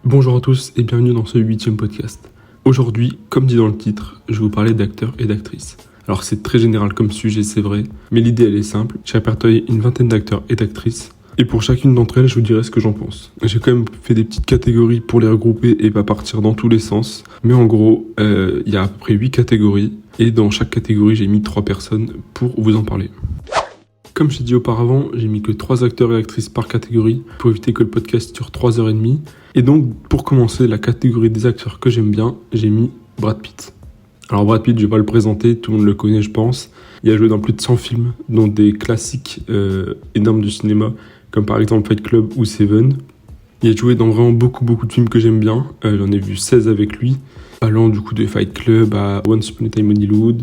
Bonjour à tous et bienvenue dans ce 8e podcast. Aujourd'hui, comme dit dans le titre, je vais vous parler d'acteurs et d'actrices. Alors c'est très général comme sujet, c'est vrai, mais l'idée elle est simple. J'ai répertorié une vingtaine d'acteurs et d'actrices, et pour chacune d'entre elles, je vous dirai ce que j'en pense. J'ai quand même fait des petites catégories pour les regrouper et pas partir dans tous les sens, mais en gros, il y a à peu près 8 catégories, et dans chaque catégorie, j'ai mis 3 personnes pour vous en parler. Comme j'ai dit auparavant, j'ai mis que 3 acteurs et actrices par catégorie pour éviter que le podcast dure 3h30. Et donc, pour commencer, la catégorie des acteurs que j'aime bien, j'ai mis Brad Pitt. Alors Brad Pitt, je vais pas le présenter, tout le monde le connaît je pense. Il a joué dans plus de 100 films, dont des classiques énormes du cinéma, comme par exemple Fight Club ou Seven. Il a joué dans vraiment beaucoup de films que j'aime bien. J'en ai vu 16 avec lui, allant du coup de Fight Club à Once Upon a Time in Hollywood,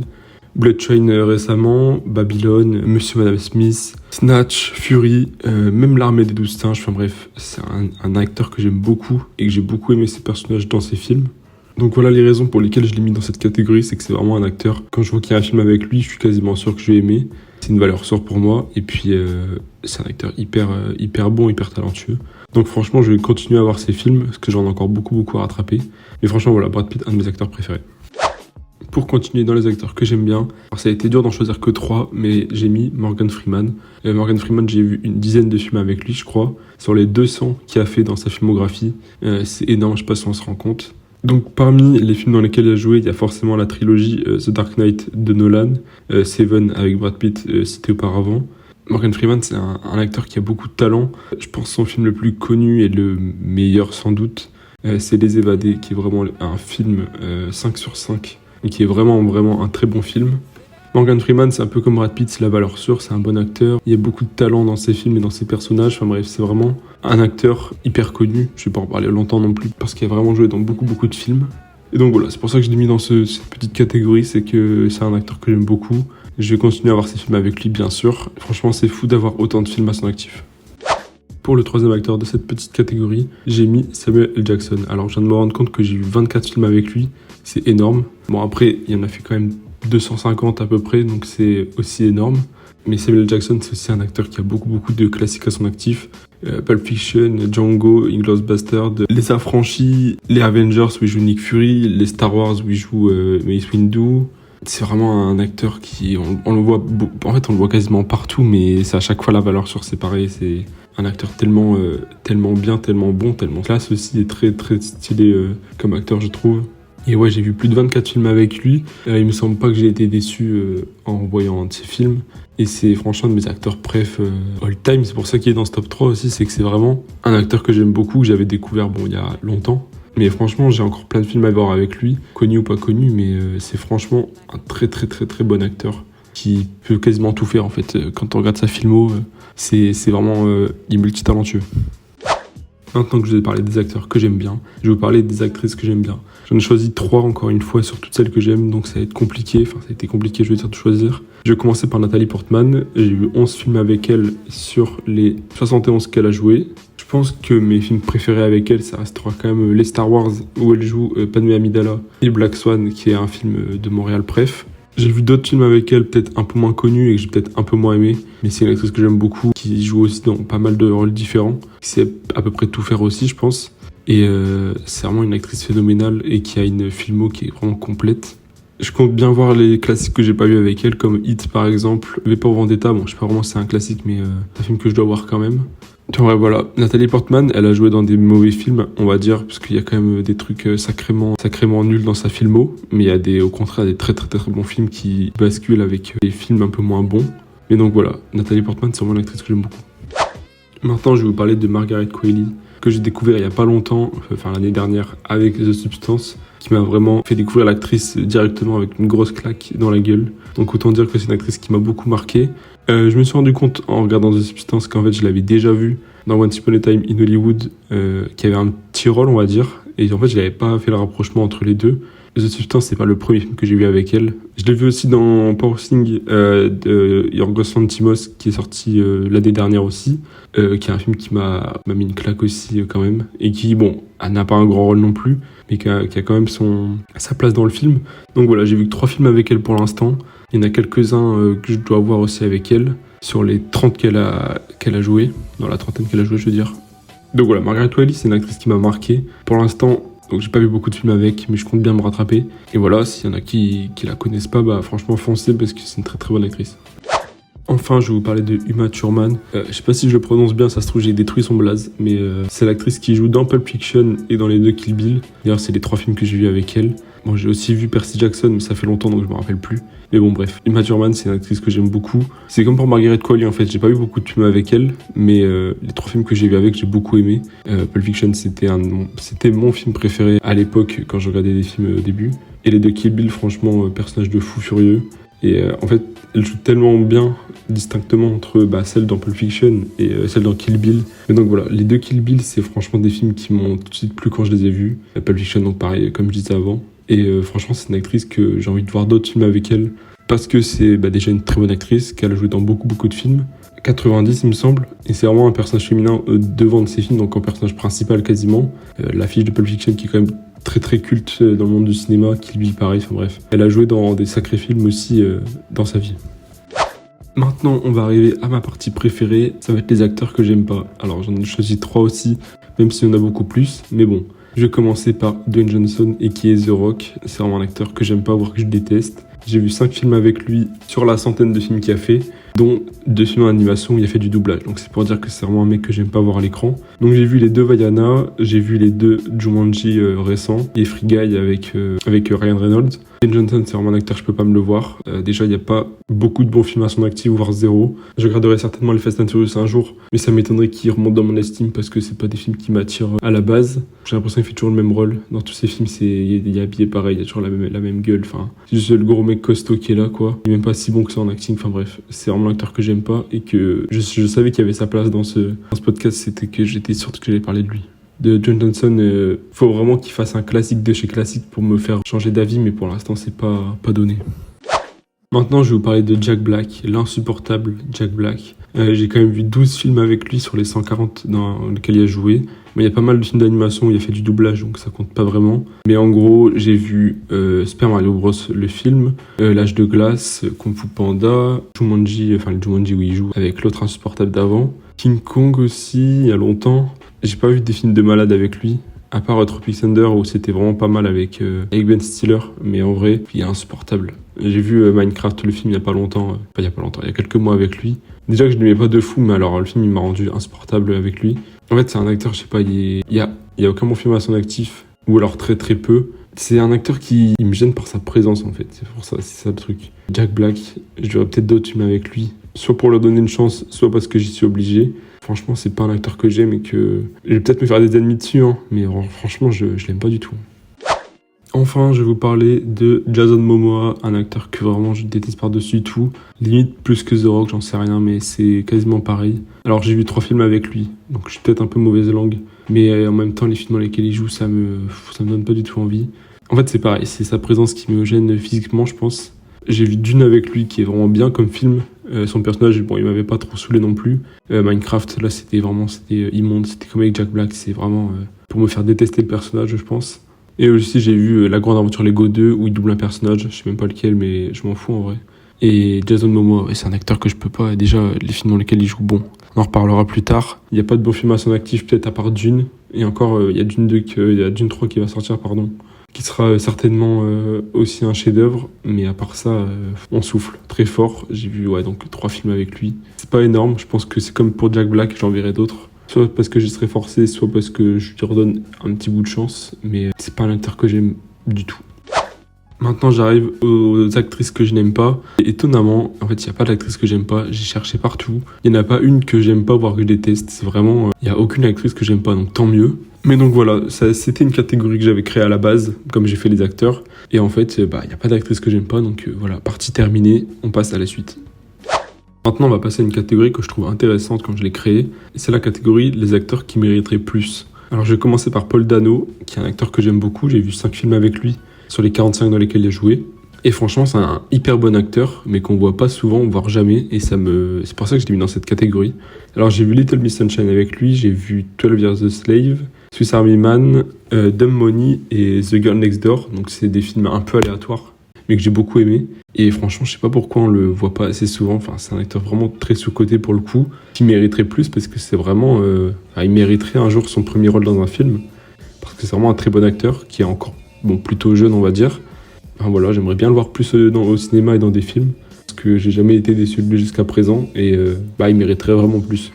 Bullet Train récemment, Babylone, Monsieur et Madame Smith, Snatch, Fury, même l'Armée des 12 singes, enfin bref, c'est un acteur que j'aime beaucoup et que j'ai beaucoup aimé ses personnages dans ses films. Donc voilà les raisons pour lesquelles je l'ai mis dans cette catégorie, c'est que c'est vraiment un acteur, quand je vois qu'il y a un film avec lui, je suis quasiment sûr que je vais aimer. C'est une valeur sûre pour moi, et puis c'est un acteur hyper bon, hyper talentueux. Donc franchement, je vais continuer à voir ses films, parce que j'en ai encore beaucoup à rattraper. Mais franchement voilà, Brad Pitt, un de mes acteurs préférés. Pour continuer dans les acteurs que j'aime bien, alors ça a été dur d'en choisir que 3, mais j'ai mis Morgan Freeman. Morgan Freeman, j'ai vu une dizaine de films avec lui, je crois. Sur les 200 qu'il a fait dans sa filmographie, c'est énorme, je sais pas si on se rend compte. Donc parmi les films dans lesquels il a joué, il y a forcément la trilogie The Dark Knight de Nolan, Seven avec Brad Pitt cité auparavant. Morgan Freeman, c'est un acteur qui a beaucoup de talent. Je pense que son film le plus connu et le meilleur sans doute, c'est Les Évadés, qui est vraiment un film 5 sur 5. Et qui est vraiment un très bon film. Morgan Freeman, c'est un peu comme Brad Pitt, c'est la valeur sûre, c'est un bon acteur. Il y a beaucoup de talent dans ses films et dans ses personnages. Enfin bref, c'est vraiment un acteur hyper connu. Je vais pas en parler longtemps non plus, parce qu'il a vraiment joué dans beaucoup de films. Et donc voilà, c'est pour ça que je l'ai mis dans cette petite catégorie, c'est que c'est un acteur que j'aime beaucoup. Je vais continuer à voir ses films avec lui, bien sûr. Franchement, c'est fou d'avoir autant de films à son actif. Pour le 3e acteur de cette petite catégorie, j'ai mis Samuel L. Jackson. Alors je viens de me rendre compte que j'ai eu 24 films avec lui, c'est énorme. Bon après, il y en a fait quand même 250 à peu près, donc c'est aussi énorme. Mais Samuel L. Jackson, c'est aussi un acteur qui a beaucoup de classiques à son actif. Pulp Fiction, Django, Inglourious Basterds, Les Affranchis, les Avengers où il joue Nick Fury, les Star Wars où il joue Mace Windu. C'est vraiment un acteur qui, on le voit, en fait on le voit quasiment partout, mais c'est à chaque fois la valeur sûre, c'est pareil, c'est un acteur tellement bien, tellement bon, tellement classe aussi, et très stylé comme acteur je trouve. Et ouais, j'ai vu plus de 24 films avec lui, il me semble pas que j'ai été déçu en voyant un de ses films, et c'est franchement un de mes acteurs préf all time, c'est pour ça qu'il est dans ce top 3 aussi, c'est que c'est vraiment un acteur que j'aime beaucoup, que j'avais découvert il y a longtemps. Mais franchement, j'ai encore plein de films à voir avec lui, connu ou pas connu, mais c'est franchement un très bon acteur qui peut quasiment tout faire en fait. Quand on regarde sa filmo, c'est vraiment il est multitalentueux. Maintenant que je vous ai parlé des acteurs que j'aime bien, je vais vous parler des actrices que j'aime bien. J'en ai choisi 3 encore une fois sur toutes celles que j'aime, donc ça va être compliqué, enfin ça a été compliqué je veux dire de choisir. Je vais commencer par Nathalie Portman, j'ai vu 11 films avec elle sur les 71 qu'elle a joué. Je pense que mes films préférés avec elle, ça restera quand même les Star Wars où elle joue Padmé Amidala et Black Swan qui est un film de Montréal Pref. J'ai vu d'autres films avec elle, peut-être un peu moins connus et que j'ai peut-être un peu moins aimé, mais c'est une actrice que j'aime beaucoup, qui joue aussi dans pas mal de rôles différents, qui sait à peu près tout faire aussi je pense. Et c'est vraiment une actrice phénoménale et qui a une filmo qui est vraiment complète. Je compte bien voir les classiques que j'ai pas vu avec elle, comme Hit par exemple, V pour Vendetta, bon je sais pas vraiment si c'est un classique mais c'est un film que je dois voir quand même. Ouais, voilà, Nathalie Portman, elle a joué dans des mauvais films, on va dire, parce qu'il y a quand même des trucs sacrément nuls dans sa filmo, mais il y a au contraire des très bons films qui basculent avec des films un peu moins bons. Mais donc voilà, Nathalie Portman, c'est vraiment une actrice que j'aime beaucoup. Maintenant, je vais vous parler de Margaret Qualley, que j'ai découvert il y a pas longtemps, enfin l'année dernière, avec The Substance, qui m'a vraiment fait découvrir l'actrice directement avec une grosse claque dans la gueule. Donc autant dire que c'est une actrice qui m'a beaucoup marqué. Je me suis rendu compte en regardant The Substance qu'en fait je l'avais déjà vue dans Once Upon a Time in Hollywood, qui avait un petit rôle on va dire, et en fait je n'avais pas fait le rapprochement entre les deux. The Substance, c'est pas le premier film que j'ai vu avec elle. Je l'ai vu aussi dans Poor Things de Yorgos Lanthimos, qui est sorti l'année dernière aussi, qui est un film qui m'a mis une claque aussi quand même, et qui, bon, elle n'a pas un grand rôle non plus, mais qui a quand même sa place dans le film. Donc voilà, j'ai vu que 3 films avec elle pour l'instant, Il y en a quelques-uns que je dois voir aussi avec elle, sur les 30 qu'elle a joué, dans la trentaine qu'elle a joué, je veux dire. Donc voilà, Margaret Qualley, c'est une actrice qui m'a marqué. Pour l'instant, donc j'ai pas vu beaucoup de films avec, mais je compte bien me rattraper. Et voilà, s'il y en a qui la connaissent pas, bah franchement foncez parce que c'est une très très bonne actrice. Enfin, je vais vous parler de Uma Thurman. Je sais pas si je le prononce bien, ça se trouve j'ai détruit son blaze, mais c'est l'actrice qui joue dans Pulp Fiction et dans les deux Kill Bill. D'ailleurs, c'est les 3 films que j'ai vus avec elle. Bon, j'ai aussi vu Percy Jackson, mais ça fait longtemps donc je me rappelle plus. Mais bon, bref, Uma Thurman, c'est une actrice que j'aime beaucoup. C'est comme pour Margaret Qualley en fait, j'ai pas vu beaucoup de films avec elle, mais les 3 films que j'ai vus avec, j'ai beaucoup aimé. Pulp Fiction, c'était mon film préféré à l'époque quand je regardais des films au début. Et les deux Kill Bill, franchement, personnage de fou furieux. Et en fait, elle joue tellement bien distinctement entre celle dans Pulp Fiction et celle dans Kill Bill. Et donc voilà, les deux Kill Bill, c'est franchement des films qui m'ont tout de suite plu quand je les ai vus. Pulp Fiction, donc pareil, comme je disais avant. Et franchement, c'est une actrice que j'ai envie de voir d'autres films avec elle. Parce que c'est déjà une très bonne actrice, qu'elle a joué dans beaucoup de films. 90, il me semble. Et c'est vraiment un personnage féminin devant de ses films, donc en personnage principal quasiment. L'affiche de Pulp Fiction qui est quand même très culte dans le monde du cinéma, Kill Bill pareil, enfin bref. Elle a joué dans des sacrés films aussi dans sa vie. Maintenant, on va arriver à ma partie préférée, ça va être les acteurs que j'aime pas. Alors j'en ai choisi 3 aussi, même s'il y en a beaucoup plus, mais bon. Je vais commencer par Dwayne Johnson et qui est The Rock. C'est vraiment un acteur que j'aime pas, voire que je déteste. J'ai vu 5 films avec lui sur la centaine de films qu'il a fait, dont 2 films en animation où il a fait du doublage. Donc c'est pour dire que c'est vraiment un mec que j'aime pas voir à l'écran. Donc j'ai vu les 2 Vaiana, j'ai vu les 2 Jumanji récents et Free Guy avec Ryan Reynolds. Dwayne Johnson, c'est vraiment un acteur, je peux pas me le voir. Déjà, il n'y a pas beaucoup de bons films à son actif, voire 0. Je regarderai certainement les Fast and Furious un jour, mais ça m'étonnerait qu'il remonte dans mon estime parce que c'est pas des films qui m'attirent à la base. J'ai l'impression qu'il fait toujours le même rôle. Dans tous ces films, il est habillé pareil, il a toujours la même gueule. Enfin, c'est juste le gros mec costaud qui est là, quoi. Il est même pas si bon que ça en acting. Enfin bref, c'est vraiment l'acteur que j'aime pas et que je savais qu'il y avait sa place dans ce podcast, c'était que j'étais sûr que j'allais parler de lui. De Dwayne Johnson, faut vraiment qu'il fasse un classique de chez classique pour me faire changer d'avis, mais pour l'instant c'est pas donné. Maintenant je vais vous parler de Jack Black, l'insupportable Jack Black. J'ai quand même vu 12 films avec lui sur les 140 dans lesquels il a joué. Mais il y a pas mal de films d'animation où il a fait du doublage, donc ça compte pas vraiment. Mais en gros, j'ai vu Super Mario Bros, le film, L'Âge de glace, Kung Fu Panda, Jumanji, enfin le Jumanji où il joue avec l'autre insupportable d'avant. King Kong aussi, il y a longtemps. J'ai pas vu des films de malade avec lui, à part Tropic Thunder où c'était vraiment pas mal avec Ben Stiller, mais en vrai, il est insupportable. J'ai vu Minecraft, le film, il y a quelques mois avec lui. Déjà que je ne l'aimais pas de fou, mais alors le film il m'a rendu insupportable avec lui. En fait, c'est un acteur, je sais pas, il y a aucun bon film à son actif, ou alors très peu. C'est un acteur qui me gêne par sa présence en fait, c'est ça le truc. Jack Black, je verrais peut-être d'autres films avec lui, soit pour leur donner une chance, soit parce que j'y suis obligé. Franchement, c'est pas un acteur que j'aime et que je vais peut-être me faire des ennemis dessus, hein, mais franchement, je l'aime pas du tout. Enfin, je vais vous parler de Jason Momoa, un acteur que vraiment je déteste par-dessus tout. Limite plus que The Rock, j'en sais rien, mais c'est quasiment pareil. Alors j'ai vu 3 films avec lui, donc je suis peut-être un peu mauvaise langue. Mais en même temps, les films dans lesquels il joue, ça me donne pas du tout envie. En fait, c'est pareil, c'est sa présence qui me gêne physiquement, je pense. J'ai vu Dune avec lui, qui est vraiment bien comme film. Son personnage, bon, il m'avait pas trop saoulé non plus. Minecraft, là, c'était immonde. C'était comme avec Jack Black, c'est vraiment pour me faire détester le personnage, je pense. Et aussi, j'ai vu La Grande Aventure Lego 2, où il double un personnage. Je sais même pas lequel, mais je m'en fous en vrai. Et Jason Momoa, c'est un acteur que je peux pas. Déjà, les films dans lesquels il joue, bon, on en reparlera plus tard. Il n'y a pas de bon film à son actif, peut-être à part Dune. Et encore, il y a Dune 2, il y a Dune 3 qui va sortir, qui sera certainement aussi un chef-d'œuvre, mais à part ça, on souffle très fort. J'ai vu donc 3 films avec lui. C'est pas énorme, je pense que c'est comme pour Jack Black, j'en verrai d'autres. Soit parce que j'y serai forcé, soit parce que je lui redonne un petit bout de chance, mais c'est pas un acteur que j'aime du tout. Maintenant, j'arrive aux actrices que je n'aime pas. Et étonnamment, en fait, il n'y a pas d'actrice que j'aime pas. J'ai cherché partout. Il n'y en a pas une que j'aime pas, voire que je déteste. C'est vraiment... il n'y a aucune actrice que j'aime pas, donc tant mieux. Mais donc voilà, c'était une catégorie que j'avais créée à la base, comme j'ai fait les acteurs. Et en fait, il n'y a pas d'actrice que j'aime pas, donc voilà, partie terminée, on passe à la suite. Maintenant, on va passer à une catégorie que je trouve intéressante quand je l'ai créée. Et c'est la catégorie les acteurs qui mériteraient plus. Alors je vais commencer par Paul Dano, qui est un acteur que j'aime beaucoup. J'ai vu 5 films avec lui, sur les 45 dans lesquels il a joué. Et franchement, c'est un hyper bon acteur, mais qu'on voit pas souvent, voire jamais. Et c'est pour ça que je l'ai mis dans cette catégorie. Alors j'ai vu Little Miss Sunshine avec lui, j'ai vu 12 Years a Slave, Swiss Army Man, Dumb Money et The Girl Next Door. Donc c'est des films un peu aléatoires. mais que j'ai beaucoup aimé. Et franchement, je sais pas pourquoi on le voit pas assez souvent. Enfin, c'est un acteur vraiment très sous-coté pour le coup, qui mériterait plus parce que c'est vraiment... il mériterait un jour son premier rôle dans un film, parce que c'est vraiment un très bon acteur, qui est encore plutôt jeune, on va dire. Enfin, voilà, j'aimerais bien le voir plus au cinéma et dans des films, parce que j'ai jamais été déçu de lui jusqu'à présent, et il mériterait vraiment plus.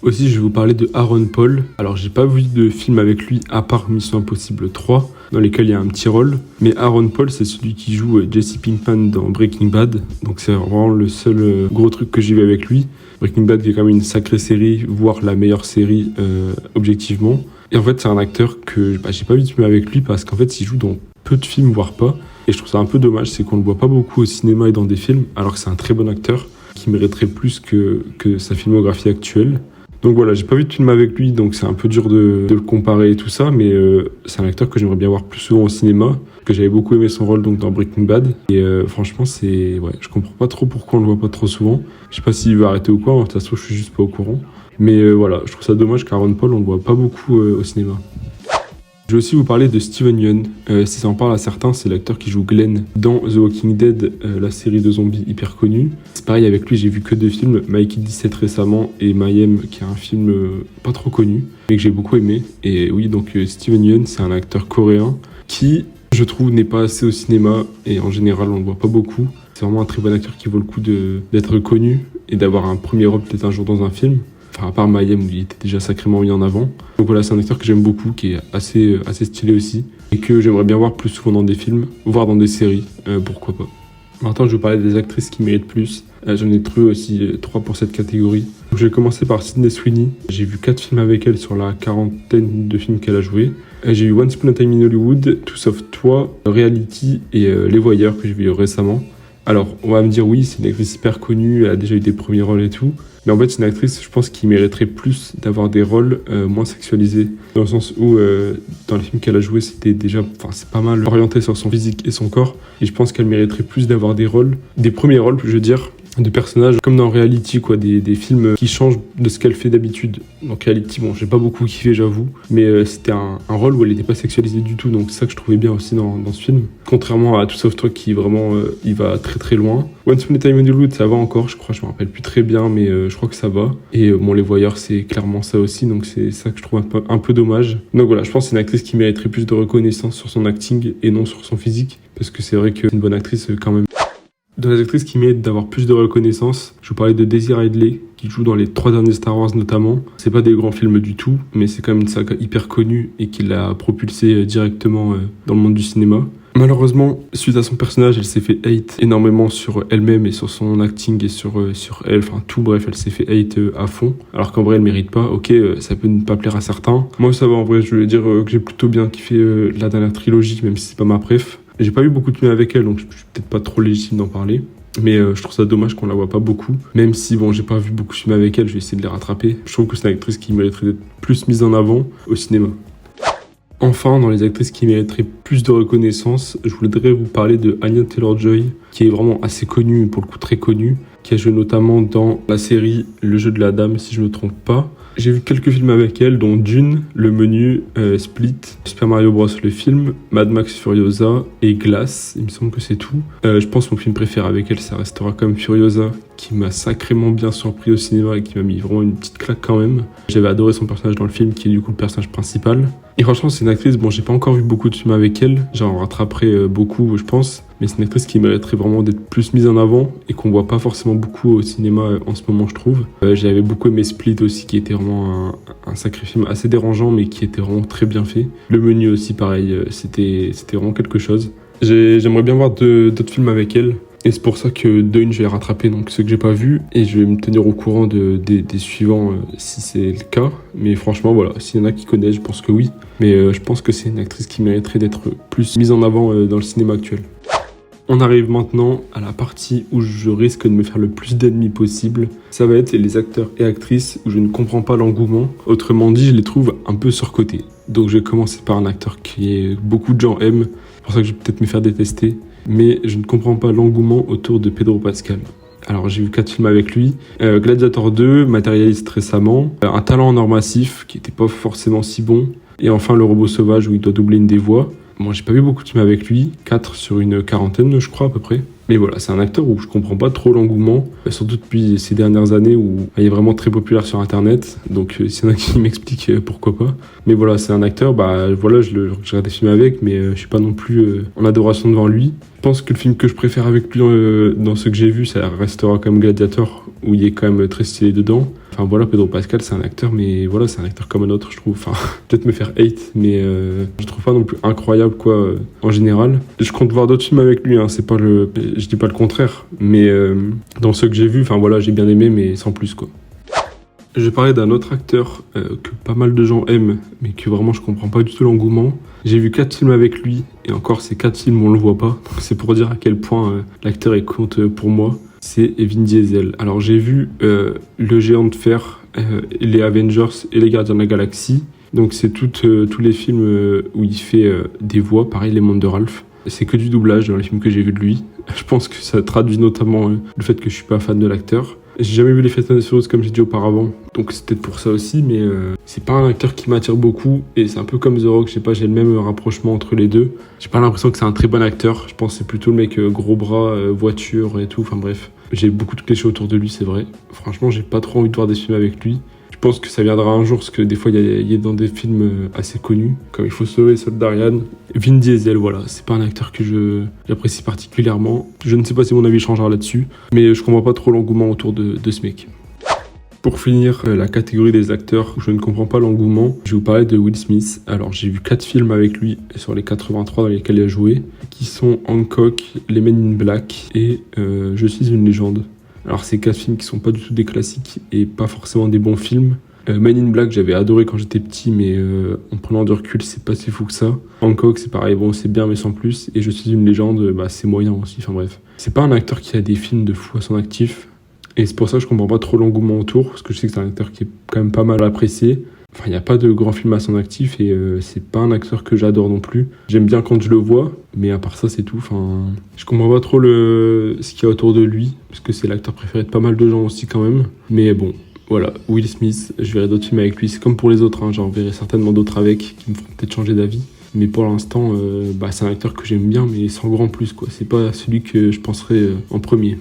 Aussi, je vais vous parler de Aaron Paul. Alors, j'ai pas vu de film avec lui à part Mission Impossible 3, dans lesquels il y a un petit rôle. Mais Aaron Paul, c'est celui qui joue Jesse Pinkman dans Breaking Bad. Donc, c'est vraiment le seul gros truc que j'ai vu avec lui. Breaking Bad qui est quand même une sacrée série, voire la meilleure série objectivement. Et en fait, c'est un acteur que j'ai pas vu de film avec lui parce qu'en fait, il joue dans peu de films, voire pas. Et je trouve ça un peu dommage, c'est qu'on le voit pas beaucoup au cinéma et dans des films, alors que c'est un très bon acteur qui mériterait plus que sa filmographie actuelle. Donc voilà, j'ai pas vu de film avec lui, donc c'est un peu dur de le comparer et tout ça, mais c'est un acteur que j'aimerais bien voir plus souvent au cinéma, que j'avais beaucoup aimé son rôle donc dans Breaking Bad, et franchement je comprends pas trop pourquoi on le voit pas trop souvent. Je sais pas s'il veut arrêter ou quoi, de toute façon je suis juste pas au courant. Mais voilà, je trouve ça dommage qu'Aaron Paul on le voit pas beaucoup au cinéma. Je vais aussi vous parler de Steven Yeun. Si ça en parle à certains, c'est l'acteur qui joue Glenn dans The Walking Dead, la série de zombies hyper connue. C'est pareil, avec lui, j'ai vu que deux films, Mikey 17 récemment et Mayhem, qui est un film pas trop connu, mais que j'ai beaucoup aimé. Et oui, donc Steven Yeun, c'est un acteur coréen qui, je trouve, n'est pas assez au cinéma, et en général, on le voit pas beaucoup. C'est vraiment un très bon acteur qui vaut le coup d'être connu et d'avoir un premier rôle peut-être un jour dans un film. Enfin, à part Mayhem où il était déjà sacrément mis en avant. Donc voilà, c'est un acteur que j'aime beaucoup, qui est assez stylé aussi, et que j'aimerais bien voir plus souvent dans des films, voire dans des séries, pourquoi pas. Maintenant, je vais vous parler des actrices qui méritent plus. J'en ai trouvé aussi 3 pour cette catégorie. Donc, je vais commencer par Sydney Sweeney. J'ai vu 4 films avec elle sur la quarantaine de films qu'elle a joué. J'ai eu Once Upon a Time in Hollywood, Tout Sauf Toi, Reality et Les Voyeurs que j'ai vu récemment. Alors, on va me dire oui, c'est une actrice hyper connue, elle a déjà eu des premiers rôles et tout. Mais en fait, c'est une actrice, je pense, qui mériterait plus d'avoir des rôles moins sexualisés. Dans le sens où, dans les films qu'elle a joués, c'est pas mal orienté sur son physique et son corps. Et je pense qu'elle mériterait plus d'avoir des rôles, des premiers rôles, je veux dire, de personnages comme dans Reality, quoi, des films qui changent de ce qu'elle fait d'habitude. Donc Reality, j'ai pas beaucoup kiffé, j'avoue, mais c'était un rôle où elle n'était pas sexualisée du tout, donc c'est ça que je trouvais bien aussi dans ce film. Contrairement à Tout Sauf Toi qui vraiment, il va très très loin. Once Upon a Time in Hollywood, ça va encore, je crois, je me rappelle plus très bien, mais je crois que ça va. Et Les Voyeurs, c'est clairement ça aussi, donc c'est ça que je trouve un peu dommage. Donc voilà, je pense que c'est une actrice qui mériterait plus de reconnaissance sur son acting et non sur son physique, parce que c'est vrai que c'est une bonne actrice quand même. Dans les actrices qui méritent d'avoir plus de reconnaissance, je vous parlais de Daisy Ridley, qui joue dans les 3 derniers Star Wars notamment. C'est pas des grands films du tout, mais c'est quand même une saga hyper connue et qui l'a propulsée directement dans le monde du cinéma. Malheureusement, suite à son personnage, elle s'est fait hate énormément sur elle-même et sur son acting et sur elle, enfin tout, bref, elle s'est fait hate à fond. Alors qu'en vrai, elle mérite pas. Ok, ça peut ne pas plaire à certains. Moi, ça va, en vrai, je veux dire que j'ai plutôt bien kiffé la dernière trilogie, même si c'est pas ma préf. J'ai pas eu beaucoup de films avec elle, donc je suis peut-être pas trop légitime d'en parler. Mais je trouve ça dommage qu'on la voit pas beaucoup. Même si, j'ai pas vu beaucoup de films avec elle, je vais essayer de les rattraper. Je trouve que c'est une actrice qui mériterait d'être plus mise en avant au cinéma. Enfin, dans les actrices qui mériteraient plus de reconnaissance, je voudrais vous parler de Anya Taylor-Joy, qui est vraiment assez connue, pour le coup très connue, qui a joué notamment dans la série Le Jeu de la Dame, si je me trompe pas. J'ai vu quelques films avec elle, dont Dune, Le Menu, Split, Super Mario Bros. Le film, Mad Max Furiosa et Glass, il me semble que c'est tout. Je pense que mon film préféré avec elle, ça restera quand même Furiosa, qui m'a sacrément bien surpris au cinéma et qui m'a mis vraiment une petite claque quand même. J'avais adoré son personnage dans le film, qui est du coup le personnage principal. Et franchement, c'est une actrice, j'ai pas encore vu beaucoup de films avec elle, j'en rattraperai beaucoup, je pense. Mais c'est une actrice qui mériterait vraiment d'être plus mise en avant et qu'on voit pas forcément beaucoup au cinéma en ce moment, je trouve. J'avais beaucoup aimé Split aussi, qui était vraiment un sacré film assez dérangeant, mais qui était vraiment très bien fait. Le Menu aussi, pareil, c'était vraiment quelque chose. J'aimerais bien voir d'autres films avec elle. Et c'est pour ça que je vais rattraper donc ceux que j'ai pas vus et je vais me tenir au courant des suivants si c'est le cas. Mais franchement, voilà, s'il y en a qui connaissent, je pense que oui. Mais je pense que c'est une actrice qui mériterait d'être plus mise en avant dans le cinéma actuel. On arrive maintenant à la partie où je risque de me faire le plus d'ennemis possible. Ça va être les acteurs et actrices où je ne comprends pas l'engouement. Autrement dit, je les trouve un peu surcotés. Donc je vais commencer par un acteur qui beaucoup de gens aiment. C'est pour ça que je vais peut-être me faire détester. Mais je ne comprends pas l'engouement autour de Pedro Pascal. Alors j'ai vu 4 films avec lui. Gladiator 2, Matérialiste récemment. Un talent en or massif qui n'était pas forcément si bon. Et enfin Le Robot Sauvage où il doit doubler une des voix. Moi, j'ai pas vu beaucoup de films avec lui, 4 sur une quarantaine, je crois, à peu près. Mais voilà, c'est un acteur où je comprends pas trop l'engouement, surtout depuis ces dernières années où il est vraiment très populaire sur Internet. Donc, s'il y en a qui m'expliquent pourquoi pas. Mais voilà, c'est un acteur, voilà, je regarde des films avec, mais je suis pas non plus en adoration devant lui. Je pense que le film que je préfère avec lui dans ce que j'ai vu, ça restera comme Gladiator, où il est quand même très stylé dedans. Enfin voilà, Pedro Pascal, c'est un acteur, mais voilà, c'est un acteur comme un autre, je trouve. Enfin, peut-être me faire hate, mais je trouve pas non plus incroyable, quoi, en général. Je compte voir d'autres films avec lui, hein, je dis pas le contraire, mais dans ceux que j'ai vus, enfin voilà, j'ai bien aimé, mais sans plus, quoi. Je vais parler d'un autre acteur que pas mal de gens aiment, mais que vraiment je comprends pas du tout l'engouement. J'ai vu 4 films avec lui, et encore ces 4 films on le voit pas, donc c'est pour dire à quel point l'acteur est compte pour moi. C'est Vin Diesel. Alors j'ai vu Le Géant de Fer, les Avengers et les Gardiens de la Galaxie. Donc c'est tous les films où il fait des voix, pareil les Mondes de Ralph. C'est que du doublage dans les films que j'ai vus de lui. Je pense que ça traduit notamment le fait que je suis pas fan de l'acteur. J'ai jamais vu les Fast and Furious comme j'ai dit auparavant, donc c'est peut-être pour ça aussi, mais c'est pas un acteur qui m'attire beaucoup, et c'est un peu comme The Rock, je sais pas, j'ai le même rapprochement entre les deux. J'ai pas l'impression que c'est un très bon acteur, je pense que c'est plutôt le mec gros bras, voiture et tout, enfin bref. J'ai beaucoup de clichés autour de lui, c'est vrai. Franchement, j'ai pas trop envie de voir des films avec lui. Je pense que ça viendra un jour, parce que des fois, il est dans des films assez connus, comme Il faut sauver Soldat Ryan. Vin Diesel, voilà, c'est pas un acteur que j'apprécie particulièrement. Je ne sais pas si mon avis changera là-dessus, mais je comprends pas trop l'engouement autour de ce mec. Pour finir, la catégorie des acteurs où je ne comprends pas l'engouement, je vais vous parler de Will Smith. Alors, j'ai vu 4 films avec lui sur les 83 dans lesquels il a joué, qui sont Hancock, Les Men in Black et Je suis une légende. Alors, c'est 4 films qui sont pas du tout des classiques et pas forcément des bons films. Men in Black, j'avais adoré quand j'étais petit, mais en prenant du recul, c'est pas si fou que ça. Hancock, c'est pareil, bon, c'est bien, mais sans plus. Et Je suis une légende, c'est moyen aussi, enfin bref. C'est pas un acteur qui a des films de fou à son actif. Et c'est pour ça que je comprends pas trop l'engouement autour, parce que je sais que c'est un acteur qui est quand même pas mal apprécié. Enfin, il n'y a pas de grands films à son actif et c'est pas un acteur que j'adore non plus. J'aime bien quand je le vois, mais à part ça, c'est tout. Enfin, je comprends pas trop ce qu'il y a autour de lui, parce que c'est l'acteur préféré de pas mal de gens aussi quand même. Mais bon, voilà, Will Smith, je verrai d'autres films avec lui. C'est comme pour les autres, hein, j'en verrai certainement d'autres avec, qui me feront peut-être changer d'avis. Mais pour l'instant, c'est un acteur que j'aime bien, mais sans grand plus, quoi. C'est pas celui que je penserais en premier.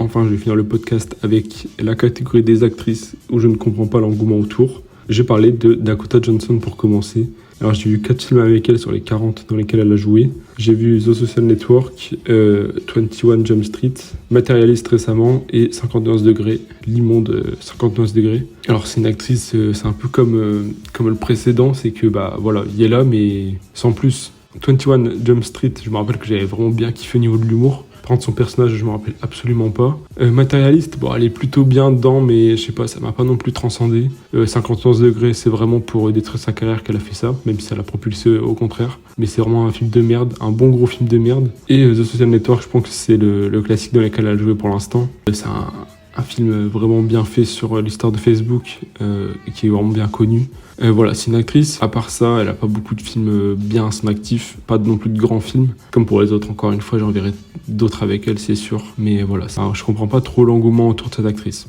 Enfin, je vais finir le podcast avec la catégorie des actrices où je ne comprends pas l'engouement autour. Je vais parler de Dakota Johnson pour commencer. Alors, j'ai vu 4 films avec elle sur les 40 dans lesquels elle a joué. J'ai vu The Social Network, 21 Jump Street, Materialist récemment et 59 degrés, l'immonde 59 degrés. Alors, c'est une actrice, c'est un peu comme le précédent, c'est que, voilà, il est là, mais sans plus. 21 Jump Street, je me rappelle que j'avais vraiment bien kiffé au niveau de l'humour. Par contre, son personnage, je me rappelle absolument pas. Matérialiste, elle est plutôt bien dedans, mais je sais pas, ça m'a pas non plus transcendé. 51 degrés, c'est vraiment pour détruire sa carrière qu'elle a fait ça, même si ça l'a propulsé au contraire. Mais c'est vraiment un film de merde, un bon gros film de merde. Et The Social Network, je pense que c'est le classique dans lequel elle a joué pour l'instant. C'est un film vraiment bien fait sur l'histoire de Facebook, qui est vraiment bien connu. Voilà, c'est une actrice. À part ça, elle a pas beaucoup de films bien à son actif, pas non plus de grands films. Comme pour les autres, encore une fois, j'en verrai d'autres avec elle, c'est sûr. Mais voilà, je comprends pas trop l'engouement autour de cette actrice.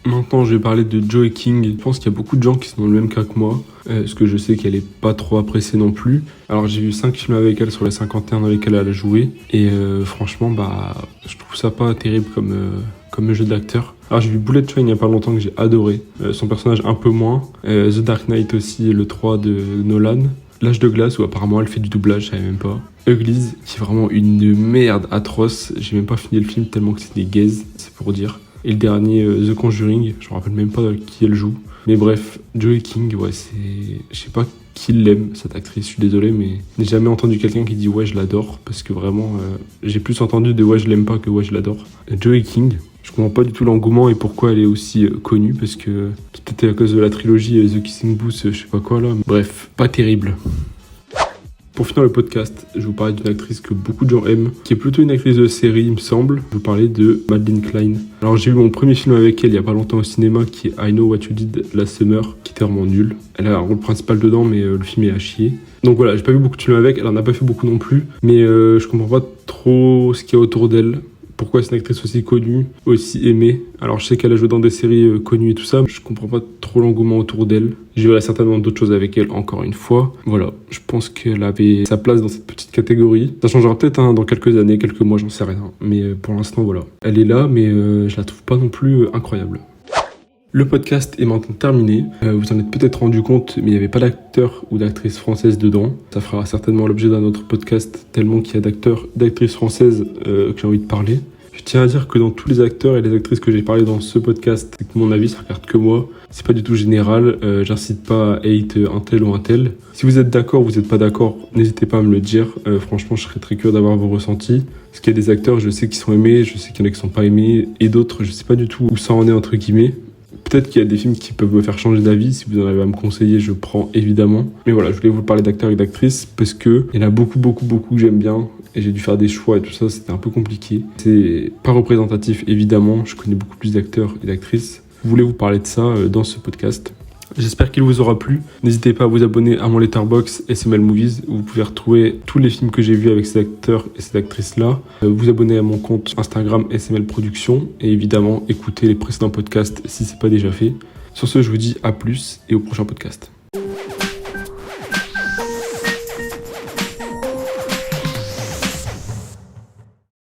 Maintenant, je vais parler de Joey King. Je pense qu'il y a beaucoup de gens qui sont dans le même cas que moi, parce que je sais qu'elle est pas trop appréciée non plus. Alors, j'ai vu 5 films avec elle sur les 51 dans lesquels elle a joué. Et franchement, je trouve ça pas terrible comme jeu d'acteur. Alors, j'ai vu Bullet Train il y a pas longtemps que j'ai adoré. Son personnage un peu moins. The Dark Knight aussi, le 3 de Nolan. L'Âge de glace, où apparemment elle fait du doublage, je savais même pas. Uglies, qui est vraiment une merde atroce. J'ai même pas fini le film tellement que c'est des gazes, c'est pour dire. Et le dernier, The Conjuring, je me rappelle même pas qui elle joue. Mais bref, Joey King, ouais, je sais pas qui l'aime, cette actrice, je suis désolé, mais j'ai jamais entendu quelqu'un qui dit ouais, je l'adore, parce que vraiment, j'ai plus entendu de ouais, je l'aime pas que ouais, je l'adore. Joey King, je comprends pas du tout l'engouement et pourquoi elle est aussi connue, parce que peut-être à cause de la trilogie The Kissing Booth, je sais pas quoi là. Bref, pas terrible. Pour finir le podcast, je vais vous parler d'une actrice que beaucoup de gens aiment, qui est plutôt une actrice de série, il me semble. Je vais vous parler de Madeline Klein. Alors, j'ai vu mon premier film avec elle il y a pas longtemps au cinéma, qui est I Know What You Did Last Summer, qui était vraiment nul. Elle a un rôle principal dedans, mais le film est à chier. Donc voilà, j'ai pas vu beaucoup de films avec, elle en a pas fait beaucoup non plus, mais je comprends pas trop ce qu'il y a autour d'elle. pourquoi c'est une actrice aussi connue, aussi aimée. Alors je sais qu'elle a joué dans des séries connues et tout ça, mais je comprends pas trop l'engouement autour d'elle. Je verrai certainement d'autres choses avec elle encore une fois. Voilà, je pense qu'elle avait sa place dans cette petite catégorie. Ça changera peut-être dans quelques années, quelques mois, j'en sais rien. Mais pour l'instant, voilà. Elle est là, mais je la trouve pas non plus incroyable. Le podcast est maintenant terminé. Vous en êtes peut-être rendu compte, mais il n'y avait pas d'acteur ou d'actrice française dedans. Ça fera certainement l'objet d'un autre podcast, tellement qu'il y a d'acteurs, d'actrices françaises que j'ai envie de parler. Je tiens à dire que dans tous les acteurs et les actrices que j'ai parlé dans ce podcast, c'est que mon avis, ça regarde que moi. C'est pas du tout général. J'incite pas à hate un tel ou un tel. Si vous êtes d'accord ou vous n'êtes pas d'accord, n'hésitez pas à me le dire. Franchement, je serais très curieux d'avoir vos ressentis. Parce qu'il y a des acteurs, je sais qu'ils sont aimés, je sais qu'il y en a qui sont pas aimés, et d'autres, je sais pas du tout où ça en est entre guillemets. Peut-être qu'il y a des films qui peuvent me faire changer d'avis. Si vous en avez à me conseiller, je prends évidemment. Mais voilà, je voulais vous parler d'acteurs et d'actrices parce que il y en a beaucoup que j'aime bien. Et j'ai dû faire des choix et tout ça, c'était un peu compliqué. C'est pas représentatif évidemment. Je connais beaucoup plus d'acteurs et d'actrices. Je voulais vous parler de ça dans ce podcast. J'espère qu'il vous aura plu. N'hésitez pas à vous abonner à mon Letterboxd SML Movies où vous pouvez retrouver tous les films que j'ai vus avec ces acteurs et ces actrices-là. Vous abonner à mon compte Instagram SML Productions et évidemment écouter les précédents podcasts si c'est pas déjà fait. Sur ce, je vous dis à plus et au prochain podcast.